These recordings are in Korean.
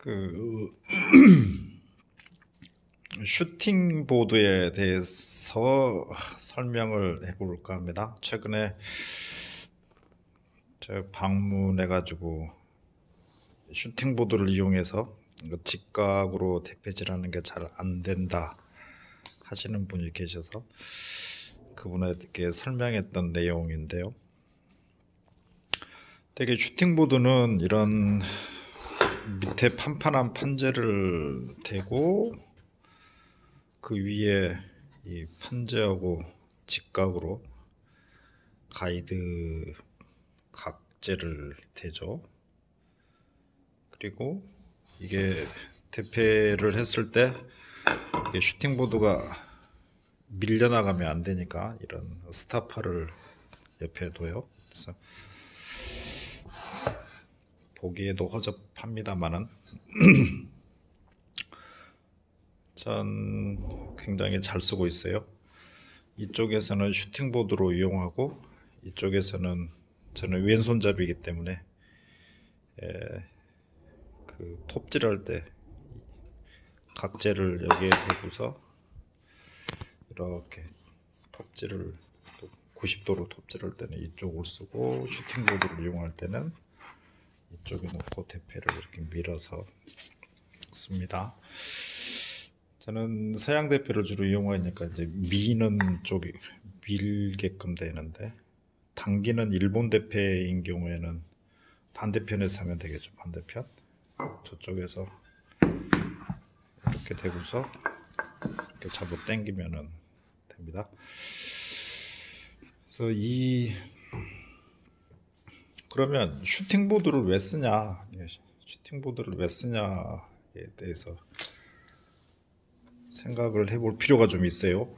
그 슈팅 보드에 대해서 설명을 해볼까 합니다. 최근에 제가 방문해가지고 슈팅 보드를 이용해서 직각으로 대패질하는 게 잘 안 된다 하시는 분이 계셔서 그분에게 설명했던 내용인데요. 되게 슈팅 보드는 이런 밑에 판판한 판재를 대고 그 위에 이 판재하고 직각으로 가이드 각재를 대죠. 그리고 이게 대패를 했을 때 이게 슈팅보드가 밀려나가면 안 되니까 이런 스타파를 옆에 둬요. 그래서 보기에도 허접합니다만은 전 굉장히 잘 쓰고 있어요. 이쪽에서는 슈팅보드로 이용하고 이쪽에서는 저는 왼손잡이기 때문에 그 톱질할 때 각재를 여기에 대고서 이렇게 톱질을 90도로 톱질할 때는 이쪽을 쓰고 슈팅보드를 이용할 때는 이쪽에 놓고 대패를 이렇게 밀어서 씁니다. 저는 서양 대패를 주로 이용하니까 이제 미는 쪽이 밀게끔 되는데, 당기는 일본 대패인 경우에는 반대편에서 하면 되겠죠. 반대편 저쪽에서 이렇게 대고서 이렇게 잡아 당기면은 됩니다. 그래서 그러면 슈팅보드를 왜 쓰냐, 슈팅보드를 왜 쓰냐에 대해서 생각을 해볼 필요가 좀 있어요.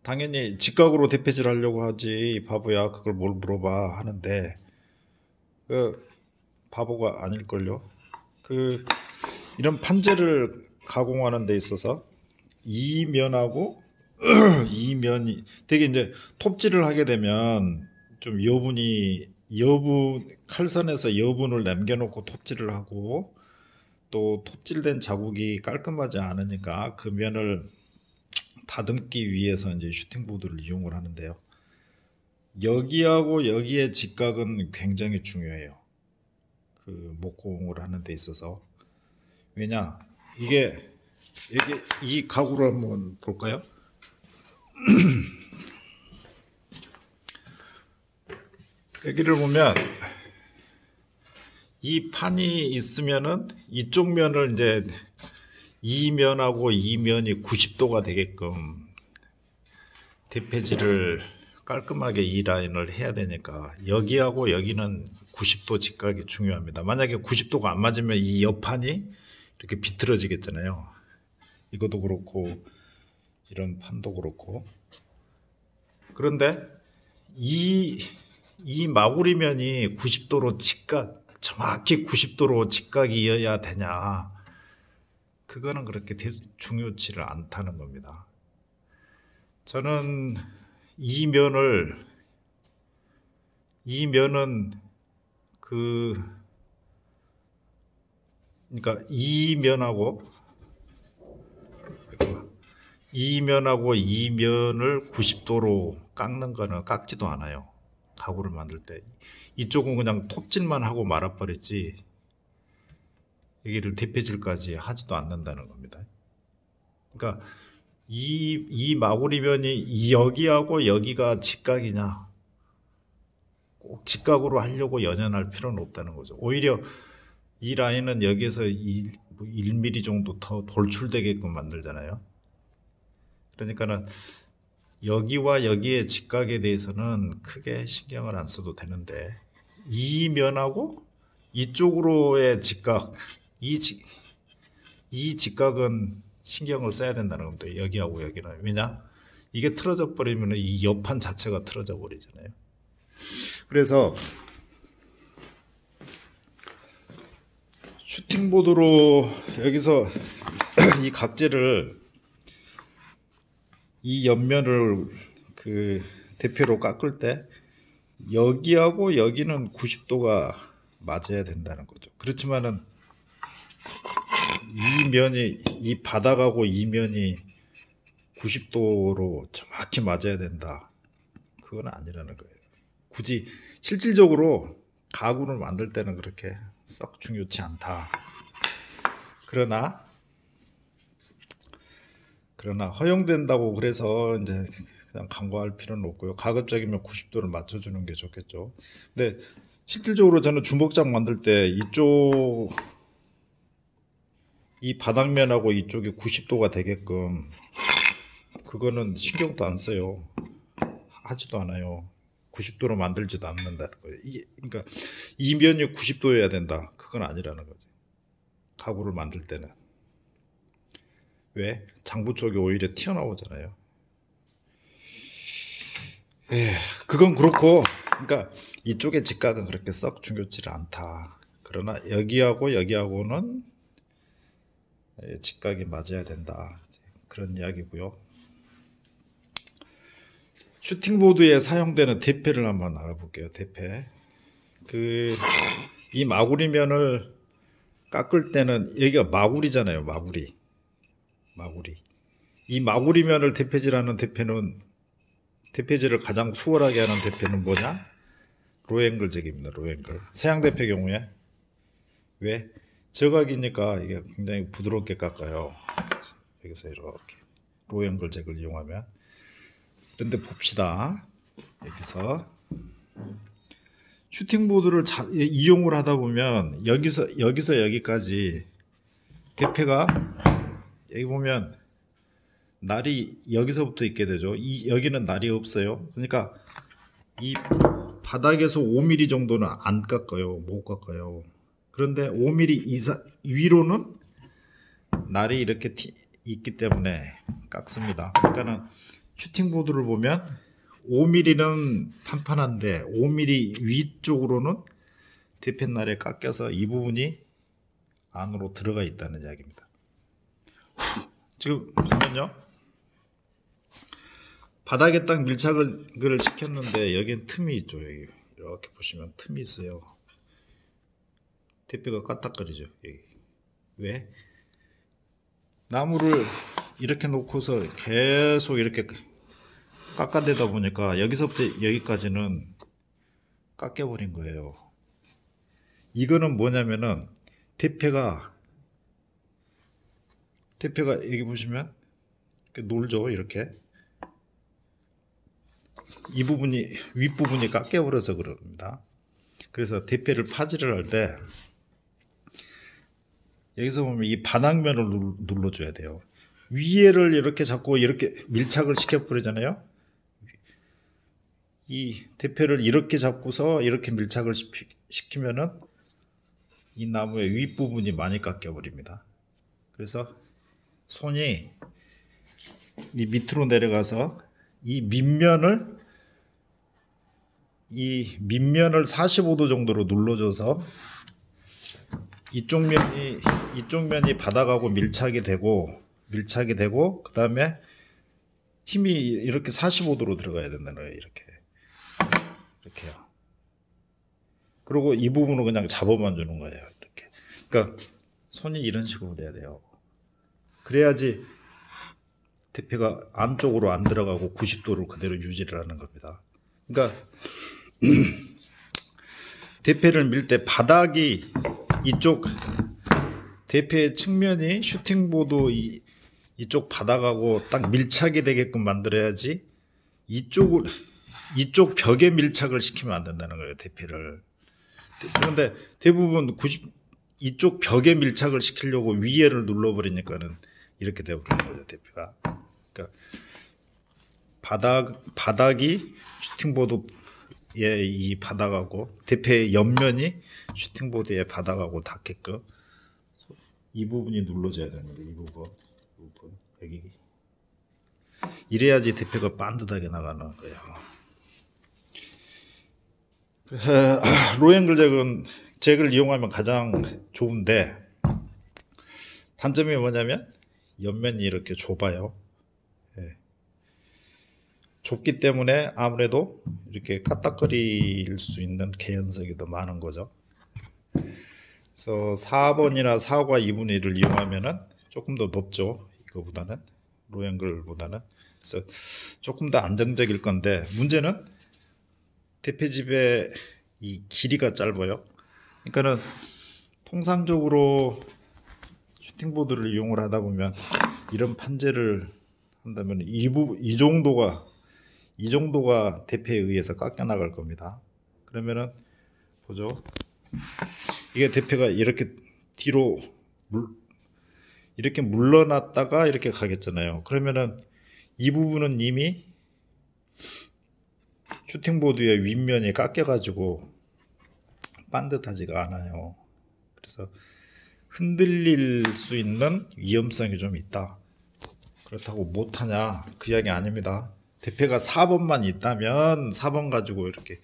당연히 직각으로 대패질 하려고 하지 바보야 그걸 뭘 물어봐 하는데, 바보가 아닐걸요. 이런 판재를 가공하는 데 있어서 이 면하고 이 면이 되게 이제 톱질을 하게 되면 좀 칼선에서 여분을 남겨놓고 톱질을 하고, 또 톱질된 자국이 깔끔하지 않으니까 그 면을 다듬기 위해서 이제 슈팅보드를 이용을 하는데요. 여기하고 여기의 직각은 굉장히 중요해요. 목공을 하는 데 있어서. 왜냐, 이게 이 가구를 한번 볼까요? 여기를 보면 이 판이 있으면은 이쪽 면을 이제 이 면하고 이 면이 90도가 되게끔 대패질을 깔끔하게 이 라인을 해야 되니까 여기하고 여기는 90도 직각이 중요합니다. 만약에 90도가 안 맞으면 이 옆판이 이렇게 비틀어지겠잖아요. 이것도 그렇고 이런 판도 그렇고. 그런데 이 마구리면이 90도로 정확히 90도로 직각이어야 되냐, 그거는 그렇게 중요치를 않다는 겁니다. 저는 이 면은 그러니까 이 면하고 이 면을 90도로 깎는 거는 깎지도 않아요. 가구를 만들 때 이쪽은 그냥 톱질만 하고 말아버렸지 여기를 대패질까지 하지도 않는다는 겁니다. 그러니까 이 마구리면이 여기하고 여기가 직각이냐, 꼭 직각으로 하려고 연연할 필요는 없다는 거죠. 오히려 이 라인은 여기에서 1mm 정도 더 돌출되게끔 만들잖아요. 그러니까는 여기와 여기의 직각에 대해서는 크게 신경을 안 써도 되는데, 이 면하고 이쪽으로의 직각, 이 직각은 신경을 써야 된다는 겁니다. 여기하고 여기는. 왜냐? 이게 틀어져 버리면 이 옆판 자체가 틀어져 버리잖아요. 그래서 슈팅보드로 여기서 이 각재를, 이 옆면을 대표로 깎을 때 여기하고 여기는 90도가 맞아야 된다는 거죠. 그렇지만은 이 면이, 이 바닥하고 이 면이 90도로 정확히 맞아야 된다. 그건 아니라는 거예요. 굳이 실질적으로 가구를 만들 때는 그렇게 썩 중요치 않다. 그러나 허용된다고 그래서 이제 그냥 간과할 필요는 없고요. 가급적이면 90도를 맞춰주는 게 좋겠죠. 근데 실질적으로 저는 주먹장 만들 때 이쪽 이 바닥면하고 이쪽이 90도가 되게끔 그거는 신경도 안 써요. 하지도 않아요. 90도로 만들지도 않는다는 거예요. 그러니까 이 면이 90도여야 된다. 그건 아니라는 거죠. 가구를 만들 때는. 왜? 장부 쪽이 오히려 튀어나오잖아요. 그건 그렇고, 그러니까 이쪽의 직각은 그렇게 썩 중요치를 않다. 그러나 여기하고는 직각이 맞아야 된다. 그런 이야기고요. 슈팅보드에 사용되는 대패를 한번 알아볼게요. 대패. 이 마구리면을 깎을 때는 여기가 마구리잖아요. 마구리. 이 마구리면을 대패질하는 대패는 대패질을 가장 수월하게 하는 대패는 뭐냐? 로앵글 잭입니다. 로앵글. 서양 대패 경우에 왜? 저각이니까 이게 굉장히 부드럽게 깎아요. 여기서 이렇게 로앵글 잭을 이용하면. 그런데 봅시다. 여기서 슈팅보드를 이용을 하다 보면 여기서 여기까지 대패가 여기 보면 날이 여기서부터 있게 되죠. 여기는 날이 없어요. 그러니까 이 바닥에서 5mm 정도는 안 깎아요. 못 깎아요. 그런데 5mm 위로는 날이 이렇게 있기 때문에 깎습니다. 그러니까는 슈팅보드를 보면 5mm는 판판한데 5mm 위쪽으로는 대패날에 깎여서 이 부분이 안으로 들어가 있다는 이야기입니다. 지금 보면요. 바닥에 딱 밀착을 시켰는데 여기엔 틈이 있죠. 여기 이렇게 보시면 틈이 있어요. 대패가 까딱거리죠. 여기. 왜? 나무를 이렇게 놓고서 계속 이렇게 깎아대다 보니까 여기서부터 여기까지는 깎여버린 거예요. 이거는 뭐냐면은 대패가 여기 보시면 이렇게 놀죠. 이렇게 이 부분이 윗부분이 깎여버려서 그럽니다. 그래서 대패를 파지를 할 때 여기서 보면 이 바닥면을 눌러줘야 돼요. 위에를 이렇게 잡고 이렇게 밀착을 시켜버리잖아요. 이 대패를 이렇게 잡고서 이렇게 밀착을 시키면은 이 나무의 윗부분이 많이 깎여버립니다. 그래서 손이 이 밑으로 내려가서 이 밑면을 45도 정도로 눌러줘서 이쪽 면이 바닥하고 밀착이 되고 그 다음에 힘이 이렇게 45도로 들어가야 된다는 거예요. 이렇게요. 그리고 이 부분을 그냥 잡아만 주는 거예요. 이렇게. 그러니까 손이 이런 식으로 돼야 돼요. 그래야지 대패가 안쪽으로 안 들어가고 90도로 그대로 유지를 하는 겁니다. 그러니까 대패를 밀 때 바닥이 이쪽 대패의 측면이 슈팅보드 이쪽 바닥하고 딱 밀착이 되게끔 만들어야지 이쪽 벽에 밀착을 시키면 안 된다는 거예요. 대패를. 그런데 대부분 이쪽 벽에 밀착을 시키려고 위에를 눌러버리니까는 이렇게 되어버리는 거죠. 대패가. 그러니까 바닥이 슈팅보드의 이 바닥하고 대패의 옆면이 슈팅보드의 바닥하고 닿게끔 이 부분이 눌러져야 되는데 이 부분 여기 이래야지 대패가 반듯하게 나가는 거예요. 로앵글 잭을 이용하면 가장 좋은데 단점이 뭐냐면 옆면이 이렇게 좁아요. 좁기 때문에 아무래도 이렇게 까딱거릴 수 있는 개연성이 더 많은 거죠. 그래서 4번이나 4과 2분의 1을 이용하면은 조금 더 높죠. 이거보다는 로앵글보다는. 그래서 조금 더 안정적일 건데, 문제는 대패집의 이 길이가 짧아요. 그러니까는 통상적으로 슈팅보드를 이용을 하다 보면 이런 판재를 한다면 이 정도가 대패에 의해서 깎여 나갈 겁니다. 그러면은 보죠. 이게 대패가 이렇게 뒤로 이렇게 물러났다가 이렇게 가겠잖아요. 그러면은 이 부분은 이미 슈팅보드의 윗면이 깎여가지고 반듯하지가 않아요. 그래서 흔들릴 수 있는 위험성이 좀 있다. 그렇다고 못하냐? 그 이야기 아닙니다. 대패가 4번만 있다면 4번 가지고 이렇게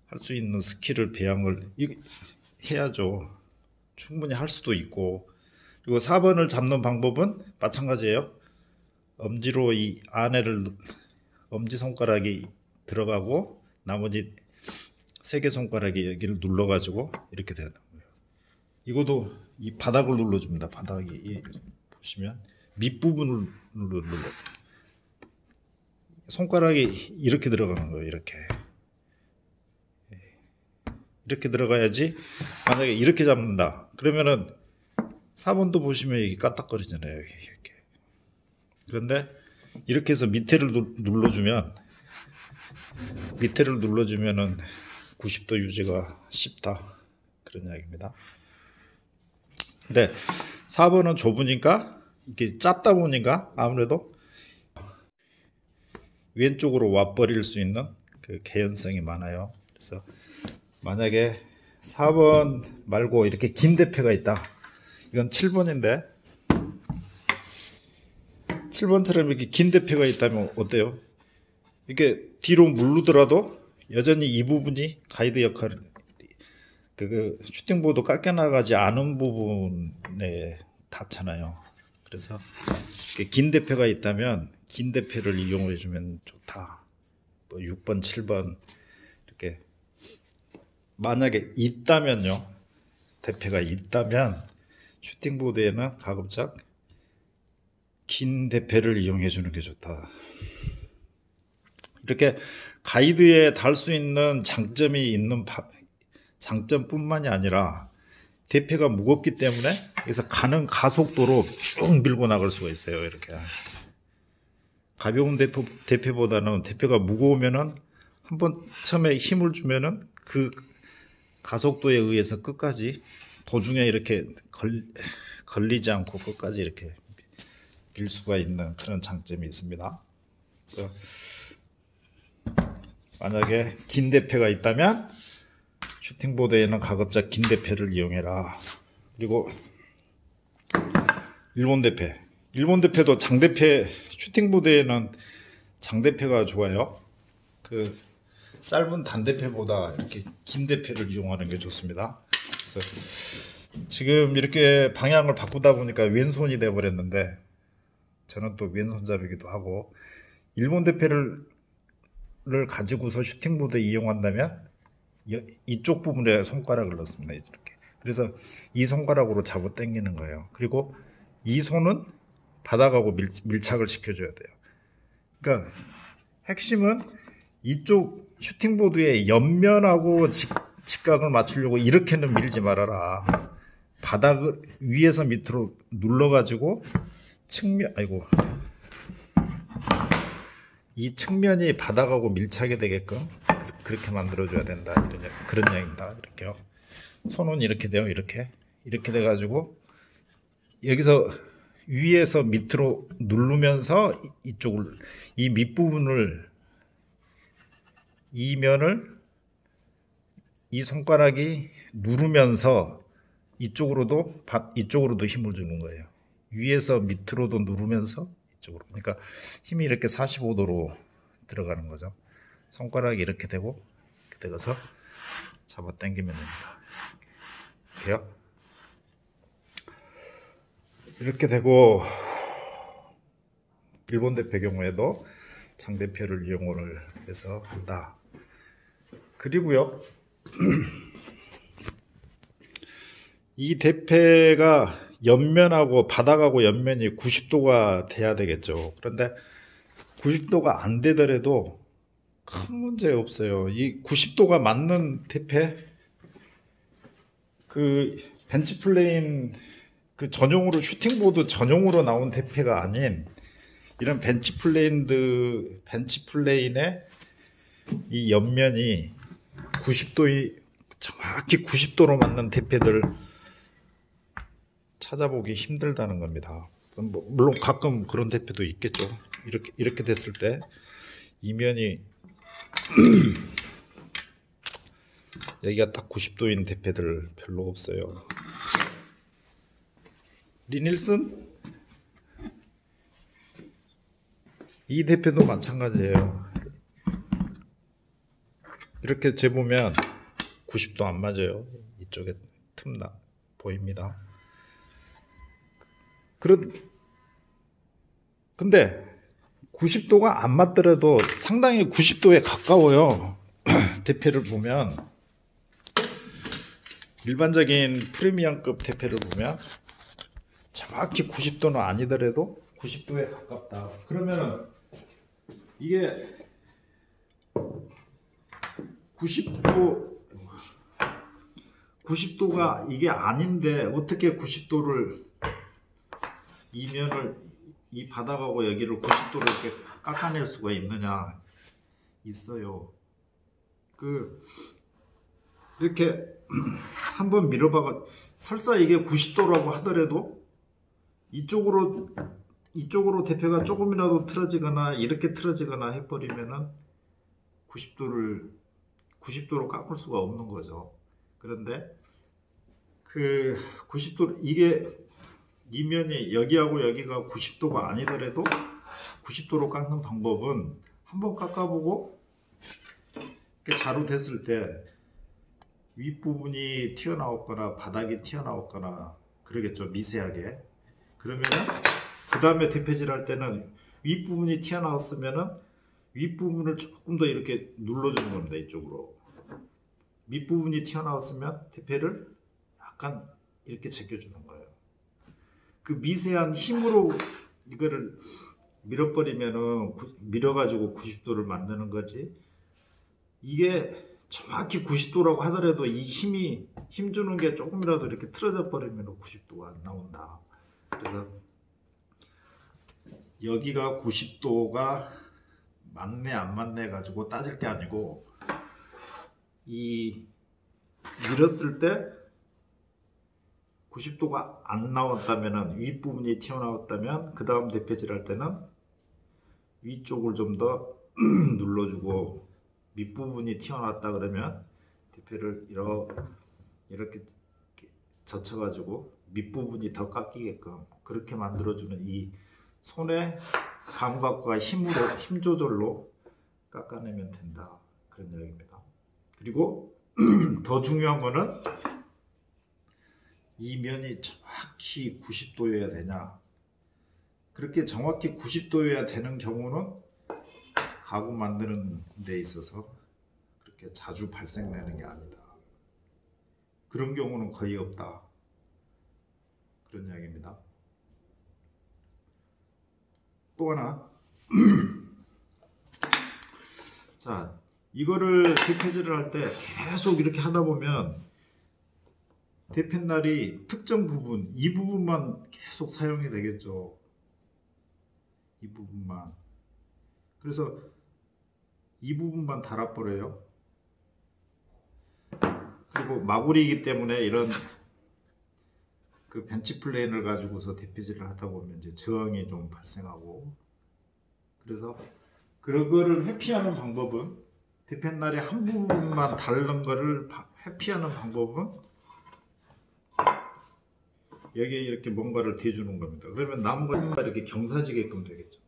할 수 있는 스킬을 배양을 해야죠. 충분히 할 수도 있고. 그리고 4번을 잡는 방법은 마찬가지예요. 엄지로 이 엄지손가락이 들어가고 나머지 3개 손가락이 여기를 눌러가지고 이렇게 되는 거예요. 이것도 이 바닥을 눌러줍니다. 바닥이 보시면 밑부분을 눌러 손가락이 이렇게 들어가는 거예요. 이렇게 들어가야지. 만약에 이렇게 잡는다 그러면은 4번도 보시면 이게 까딱거리잖아요. 이렇게. 그런데 이렇게 해서 밑에를 눌러주면은 90도 유지가 쉽다. 그런 이야기입니다. 근데 4번은 좁으니까 이게 짧다 보니까 아무래도 왼쪽으로 와버릴 수 있는 그 개연성이 많아요. 그래서 만약에 4번 말고 이렇게 긴 대패가 있다. 이건 7번인데 7번처럼 이렇게 긴 대패가 있다면 어때요? 이렇게 뒤로 물르더라도 여전히 이 부분이 가이드 역할을 그 슈팅보드 깎여나가지 않은 부분에 닿잖아요. 그래서 긴 대패가 있다면 긴 대패를 이용해 주면 좋다. 뭐 6번, 7번 이렇게 만약에 있다면요. 대패가 있다면 슈팅보드에는 가급적 긴 대패를 이용해 주는 게 좋다. 이렇게 가이드에 달 수 있는 장점뿐만이 아니라 대패가 무겁기 때문에 그래서 가는 가속도로 쭉 밀고 나갈 수가 있어요. 이렇게 가벼운 대패보다는 대패가 무거우면은 한번 처음에 힘을 주면은 그 가속도에 의해서 끝까지 도중에 이렇게 걸리지 않고 끝까지 이렇게 밀 수가 있는 그런 장점이 있습니다. 그래서 만약에 긴 대패가 있다면 슈팅보드에는 가급적 긴 대패를 이용해라. 그리고 일본 대패도 장대패, 슈팅보드에는 장대패가 좋아요. 그 짧은 단대패보다 이렇게 긴 대패를 이용하는 게 좋습니다. 그래서 지금 이렇게 방향을 바꾸다 보니까 왼손이 돼버렸는데 저는 또 왼손잡이기도 하고 일본 대패를 가지고서 슈팅보드에 이용한다면 이쪽 부분에 손가락을 넣습니다. 이렇게. 그래서 이 손가락으로 잡아 당기는 거예요. 그리고 이 손은 바닥하고 밀착을 시켜줘야 돼요. 그러니까 핵심은 이쪽 슈팅보드의 옆면하고 직각을 맞추려고 이렇게는 밀지 말아라. 바닥을 위에서 밑으로 눌러가지고 이 측면이 바닥하고 밀착이 되게끔 그렇게 만들어줘야 된다. 그런 이야기입니다. 이렇게요. 손은 이렇게 돼요. 이렇게 돼가지고 여기서 위에서 밑으로 누르면서 이 밑부분을 이 면을 이 손가락이 누르면서 이쪽으로도 힘을 주는 거예요. 위에서 밑으로도 누르면서 이쪽으로. 그러니까 힘이 이렇게 45도로 들어가는 거죠. 손가락이 이렇게 되고 이렇게 되어서 잡아 당기면 됩니다. 이렇게요. 이렇게 되고 일본 대패 경우에도 장대패를 이용을 해서 한다. 그리고요. 이 대패가 옆면하고 바닥하고 옆면이 90도가 돼야 되겠죠. 그런데 90도가 안 되더라도 큰 문제 없어요. 이 90도가 맞는 대패, 그 벤치 플레인 그 전용으로 슈팅보드 전용으로 나온 대패가 아닌 이런 벤치 플레인의 이 옆면이 90도의 정확히 90도로 맞는 대패들 찾아보기 힘들다는 겁니다. 물론 가끔 그런 대패도 있겠죠. 이렇게 됐을 때 이면이 여기가 딱 90도인 대패들 별로 없어요. 리닐슨 이 대패도 마찬가지예요. 이렇게 재보면 90도 안 맞아요. 이쪽에 틈나 보입니다. 근데 90도가 안 맞더라도 상당히 90도에 가까워요. 대패를 보면 일반적인 프리미엄급 대패를 보면 정확히 90도는 아니더라도 90도에 가깝다. 그러면 이게 90도가 이게 아닌데 어떻게 90도를 이면을 이 바닥하고 여기를 90도로 이렇게 깎아낼 수가 있느냐? 있어요. 이렇게 한번 밀어봐가 설사 이게 90도라고 하더라도 이쪽으로 대패가 조금이라도 틀어지거나 이렇게 틀어지거나 해버리면은 90도로 깎을 수가 없는 거죠. 그런데 90도 이게 이면이 여기하고 여기가 90도가 아니더라도 90도로 깎는 방법은 한번 깎아보고 자루 됐을 때 윗부분이 튀어나왔거나 바닥이 튀어나왔거나 그러겠죠. 미세하게. 그러면은 그 다음에 대패질 할 때는 윗부분이 튀어나왔으면은 윗부분을 조금 더 이렇게 눌러주는 겁니다. 이쪽으로. 밑부분이 튀어나왔으면 대패를 약간 이렇게 제껴주는 거예요. 그 미세한 힘으로 이거를 밀어버리면은 밀어가지고 90도를 만드는 거지. 이게 정확히 90도라고 하더라도 이 힘 주는 게 조금이라도 이렇게 틀어져 버리면 90도가 안 나온다. 그래서 여기가 90도가 맞네 안 맞네 가지고 따질 게 아니고 이 밀었을 때 90도가 안 나왔다면 윗부분이 튀어나왔다면 그 다음 대패질 할 때는 위쪽을 좀 더 눌러주고 밑부분이 튀어나왔다 그러면 대패를 이렇게 젖혀가지고 밑부분이 더 깎이게끔 그렇게 만들어주는 이 손의 감각과 힘 조절로 깎아내면 된다. 그런 이야기입니다. 그리고 더 중요한 거는 이 면이 정확히 90도여야 되냐. 그렇게 정확히 90도여야 되는 경우는 가구 만드는 데 있어서 그렇게 자주 발생되는 게 아니다. 그런 경우는 거의 없다. 그런 이야기입니다. 또 하나. 자, 이거를 대패질을 할 때 계속 이렇게 하다 보면 대패날이 특정 부분, 이 부분만 계속 사용이 되겠죠. 이 부분만. 그래서 이 부분만 달아버려요. 그리고 마구리이기 때문에 이런 그 벤치 플레인을 가지고서 대패질을 하다 보면 이제 저항이 좀 발생하고, 그래서 그거를 회피하는 방법은 대패날이 한 부분만 다른 거를 회피하는 방법은 여기에 이렇게 뭔가를 대주는 겁니다. 그러면 나무가 이렇게 경사지게끔 되겠죠.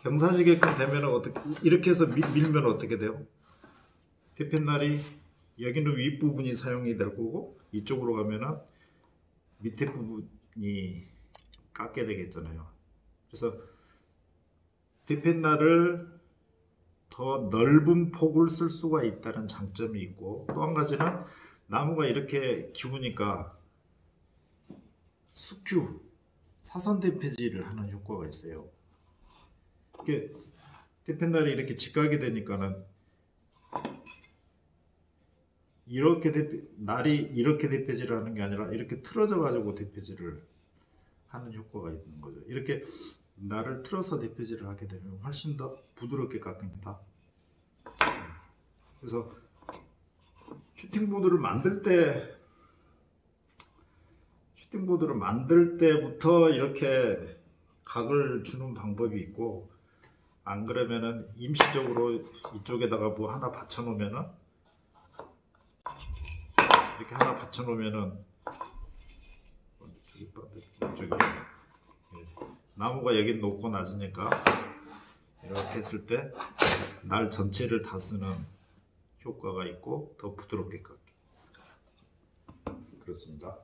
경사지게끔 되면 어떻게, 이렇게 해서 밀면 어떻게 돼요? 대패날이 여기는 윗부분이 사용이 될 거고 이쪽으로 가면은 밑에 부분이 깎게 되겠잖아요. 그래서 대패날을 더 넓은 폭을 쓸 수가 있다는 장점이 있고, 또 한 가지는 나무가 이렇게 기우니까 숙주, 사선 대패질을 하는 효과가 있어요. 이게 대패날이 이렇게 직각이 되니까는 이렇게 날이 이렇게 대패질을 하는 게 아니라 이렇게 틀어져 가지고 대패질을 하는 효과가 있는 거죠. 이렇게 날을 틀어서 대패질을 하게 되면 훨씬 더 부드럽게 깎입니다. 그래서 슈팅보드를 만들 때부터 이렇게 각을 주는 방법이 있고, 안 그러면은 임시적으로 이쪽에다가 뭐 하나 받쳐 놓으면은, 이렇게 하나 받쳐 놓으면은 이쪽에 나무가 여기 높고 낮으니까 이렇게 했을 때 날 전체를 다 쓰는 효과가 있고 더 부드럽게 깎기. 그렇습니다.